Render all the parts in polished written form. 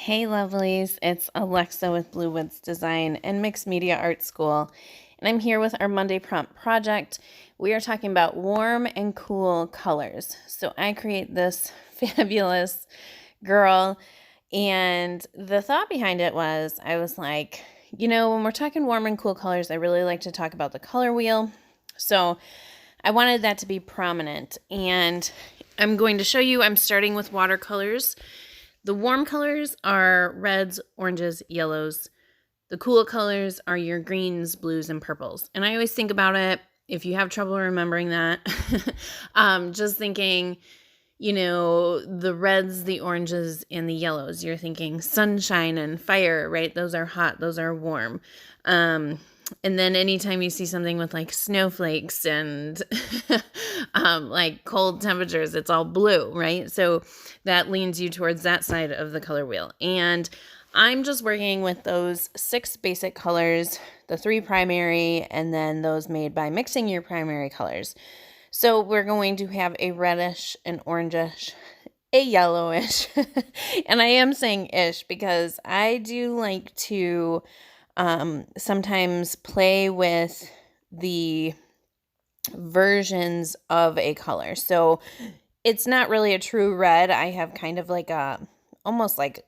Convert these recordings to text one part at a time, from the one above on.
Hey lovelies, it's Alexa with Blue Woods Design and Mixed Media Art School, and I'm here with our Monday prompt project. We are talking about warm and cool colors. So I create this fabulous girl, and the thought behind it was, I was like, when we're talking warm and cool colors, I really like to talk about the color wheel. So I wanted that to be prominent, and I'm going to show you, I'm starting with watercolors. The warm colors are reds, oranges, yellows. The cool colors are your greens, blues, and purples. And I always think about it, if you have trouble remembering that, just thinking, the reds, the oranges, and the yellows. You're thinking sunshine and fire, right? Those are hot, those are warm. And then anytime you see something with like snowflakes and like cold temperatures, it's all blue, right? So that leans you towards that side of the color wheel. And I'm just working with those 6 basic colors, the 3 primary, and then those made by mixing your primary colors. So we're going to have a reddish, an orangish, a yellowish, and I am saying ish because I do like to sometimes play with the versions of a color. So it's not really a true red. I have kind of like almost like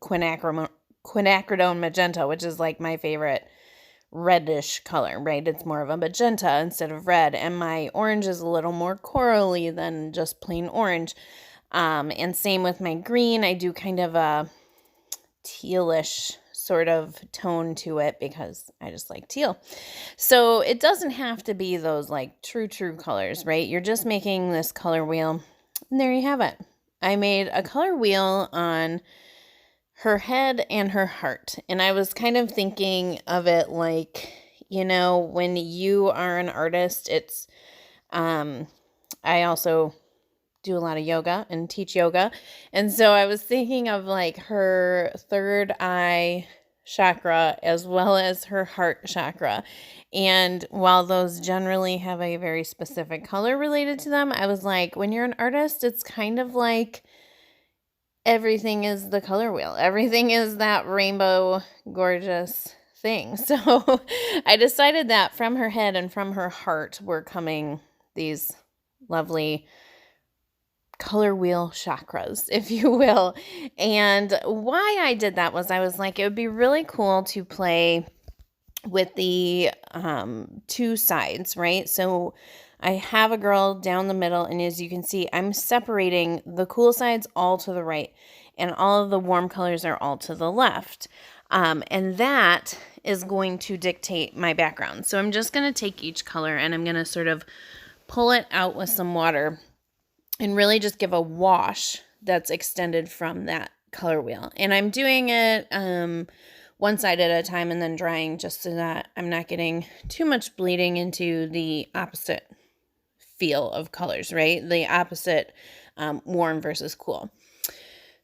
quinacridone magenta, which is like my favorite reddish color, right? It's more of a magenta instead of red. And my orange is a little more corally than just plain orange. And same with my green. I do kind of a tealish sort of tone to it because I just like teal. So it doesn't have to be those like true colors, right? You're just making this color wheel, and there you have it. I made a color wheel on her head and her heart, and I was kind of thinking of it like, when you are an artist, it's I also do a lot of yoga and teach yoga. And so I was thinking of like her third eye chakra as well as her heart chakra. And while those generally have a very specific color related to them, I was like, when you're an artist, it's kind of like everything is the color wheel. Everything is that rainbow gorgeous thing. So I decided that from her head and from her heart were coming these lovely color wheel chakras, if you will. And why I did that was I was like, it would be really cool to play with the 2 sides, right? So I have a girl down the middle, and as you can see, I'm separating the cool sides all to the right, and all of the warm colors are all to the left. And that is going to dictate my background. So I'm just going to take each color and I'm going to sort of pull it out with some water and really just give a wash that's extended from that color wheel. And I'm doing it one side at a time and then drying just so that I'm not getting too much bleeding into the opposite feel of colors, right? The opposite warm versus cool.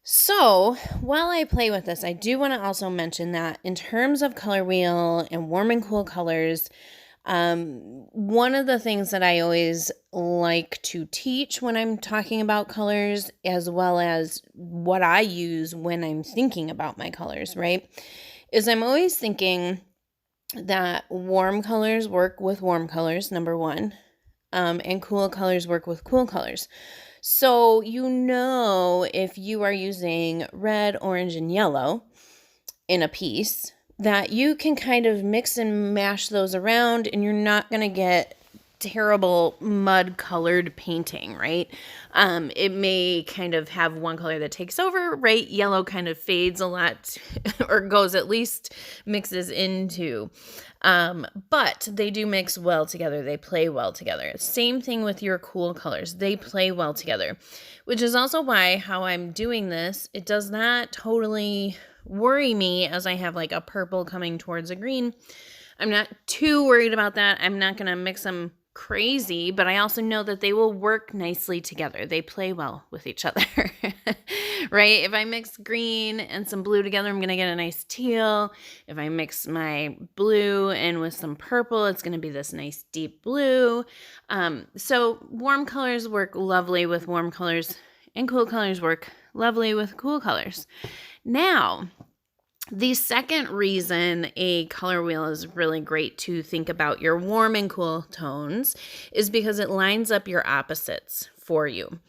So while I play with this, I do want to also mention that in terms of color wheel and warm and cool colors, one of the things that I always like to teach when I'm talking about colors, as well as what I use when I'm thinking about my colors, right, is I'm always thinking that warm colors work with warm colors, number one, and cool colors work with cool colors. So, if you are using red, orange, and yellow in a piece, that you can kind of mix and mash those around, and you're not going to get terrible mud colored painting, right? It may kind of have one color that takes over, right? Yellow kind of fades a lot or goes, at least mixes into, but they do mix well together. They play well together. Same thing with your cool colors. They play well together, which is also why how I'm doing this, it does not totally worry me as I have like a purple coming towards a green. I'm not too worried about that. I'm not going to mix them crazy, but I also know that they will work nicely together. They play well with each other, right? If I mix green and some blue together, I'm going to get a nice teal. If I mix my blue in with some purple, it's going to be this nice deep blue. So warm colors work lovely with warm colors, and cool colors work lovely with cool colors. Now, the second reason a color wheel is really great to think about your warm and cool tones is because it lines up your opposites for you.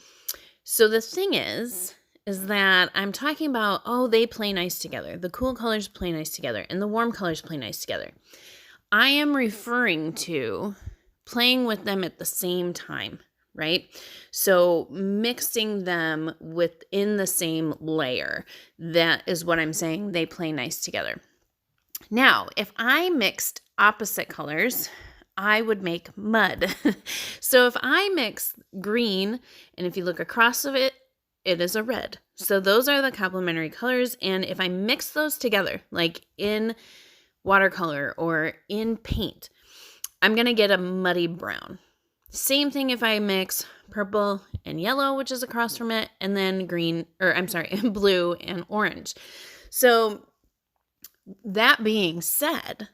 So the thing is that I'm talking about, they play nice together. The cool colors play nice together, and the warm colors play nice together. I am referring to playing with them at the same time, right? So mixing them within the same layer. That is what I'm saying. They play nice together. Now, if I mixed opposite colors, I would make mud. So if I mix green, and if you look across of it, it is a red. So those are the complementary colors. And if I mix those together, like in watercolor or in paint, I'm going to get a muddy brown. Same thing if I mix purple and yellow, which is across from it, and then blue and orange. So that being said,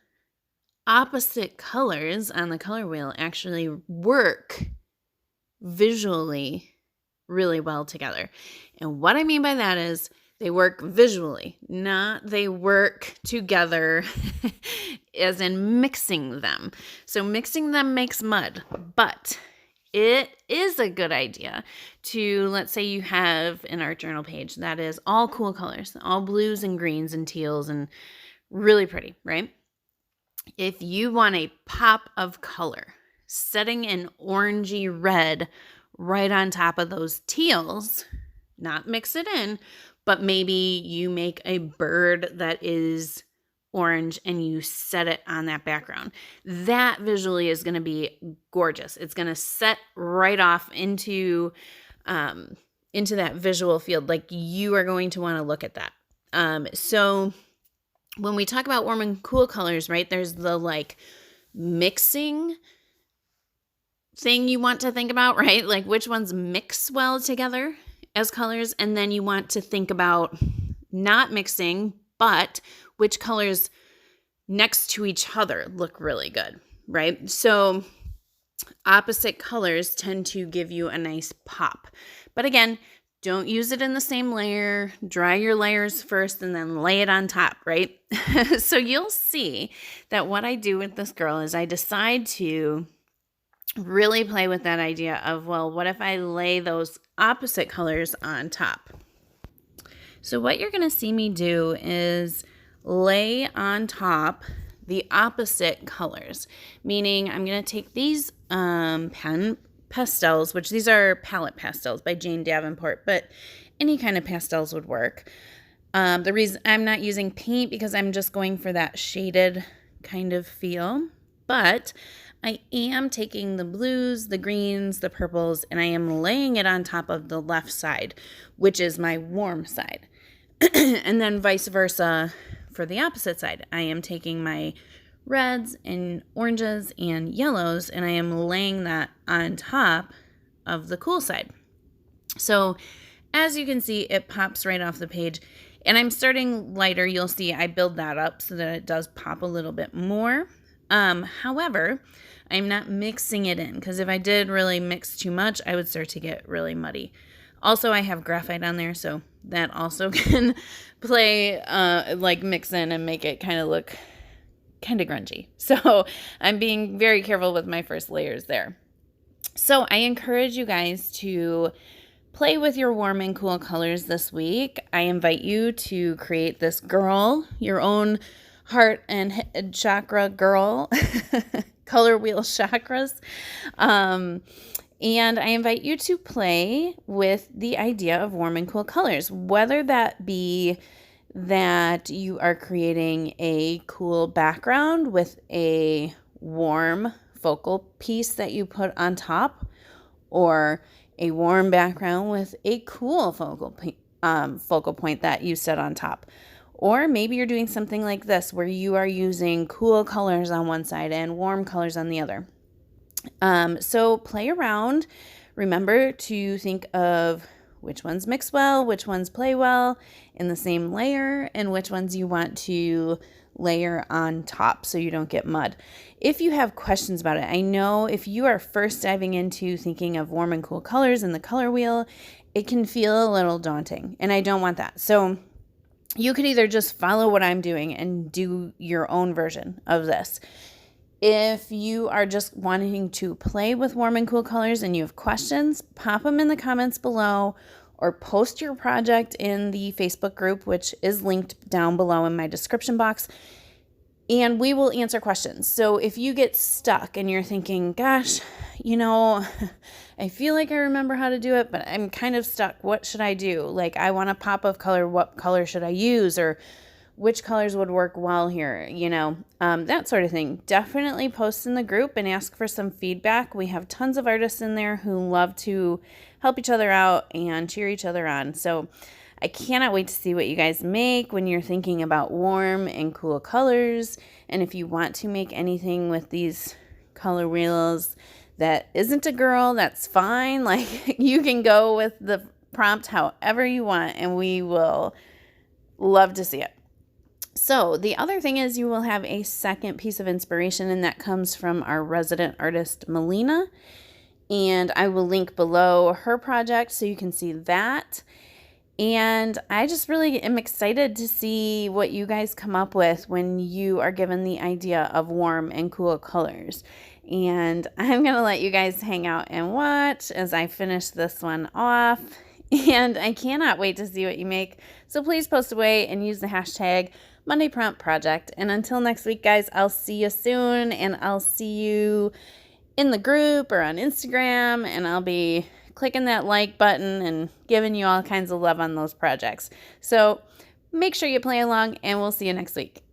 opposite colors on the color wheel actually work visually really well together. And what I mean by that is they work visually, not they work together as in mixing them. So mixing them makes mud, but it is a good idea to, let's say you have an art journal page that is all cool colors, all blues and greens and teals and really pretty, right? If you want a pop of color, setting an orangey red right on top of those teals, not mix it in, but maybe you make a bird that is orange and you set it on that background. That visually is going to be gorgeous. It's going to set right off into that visual field. Like you are going to want to look at that. So when we talk about warm and cool colors, right, there's the like mixing thing you want to think about, right? Like which ones mix well together as colors. And then you want to think about not mixing, but which colors next to each other look really good, right? So opposite colors tend to give you a nice pop. But again, don't use it in the same layer. Dry your layers first and then lay it on top, right? So you'll see that what I do with this girl is I decide to really play with that idea of, well, what if I lay those opposite colors on top? So what you're going to see me do is lay on top the opposite colors, meaning I'm going to take these pastels, which these are palette pastels by Davenport, but any kind of pastels would work. The reason I'm not using paint because I'm just going for that shaded kind of feel, but I am taking the blues, the greens, the purples, and I am laying it on top of the left side, which is my warm side. And then vice versa for the opposite side. I am taking my reds and oranges and yellows, and I am laying that on top of the cool side. So as you can see, it pops right off the page. And I'm starting lighter. You'll see I build that up so that it does pop a little bit more. However, I'm not mixing it in because if I did really mix too much, I would start to get really muddy. Also, I have graphite on there, so that also can play, like mix in and make it kind of look kind of grungy. So I'm being very careful with my first layers there. So I encourage you guys to play with your warm and cool colors this week. I invite you to create this girl, your own heart and head chakra girl, color wheel chakras. And I invite you to play with the idea of warm and cool colors, whether that be that you are creating a cool background with a warm focal piece that you put on top, or a warm background with a cool focal point that you set on top. Or maybe you're doing something like this where you are using cool colors on one side and warm colors on the other. So play around. Remember to think of which ones mix well, which ones play well in the same layer, and which ones you want to layer on top so you don't get mud. If you have questions about it, I know if you are first diving into thinking of warm and cool colors in the color wheel, it can feel a little daunting, and I don't want that. So you could either just follow what I'm doing and do your own version of this. If you are just wanting to play with warm and cool colors and you have questions, pop them in the comments below or post your project in the Facebook group, which is linked down below in my description box, and we will answer questions. So if you get stuck and you're thinking, gosh, I feel like I remember how to do it, but I'm kind of stuck. What should I do? Like, I want a pop of color. What color should I use? Or which colors would work well here? That sort of thing. Definitely post in the group and ask for some feedback. We have tons of artists in there who love to help each other out and cheer each other on. So I cannot wait to see what you guys make when you're thinking about warm and cool colors. And if you want to make anything with these color wheels that isn't a girl, that's fine. Like, you can go with the prompt however you want, and we will love to see it. So the other thing is you will have a second piece of inspiration, and that comes from our resident artist, Melina. And I will link below her project so you can see that. And I just really am excited to see what you guys come up with when you are given the idea of warm and cool colors. And I'm going to let you guys hang out and watch as I finish this one off. And I cannot wait to see what you make. So please post away and use the hashtag Monday Prompt Project. And until next week, guys, I'll see you soon. And I'll see you in the group or on Instagram. And I'll be clicking that like button and giving you all kinds of love on those projects. So make sure you play along, and we'll see you next week.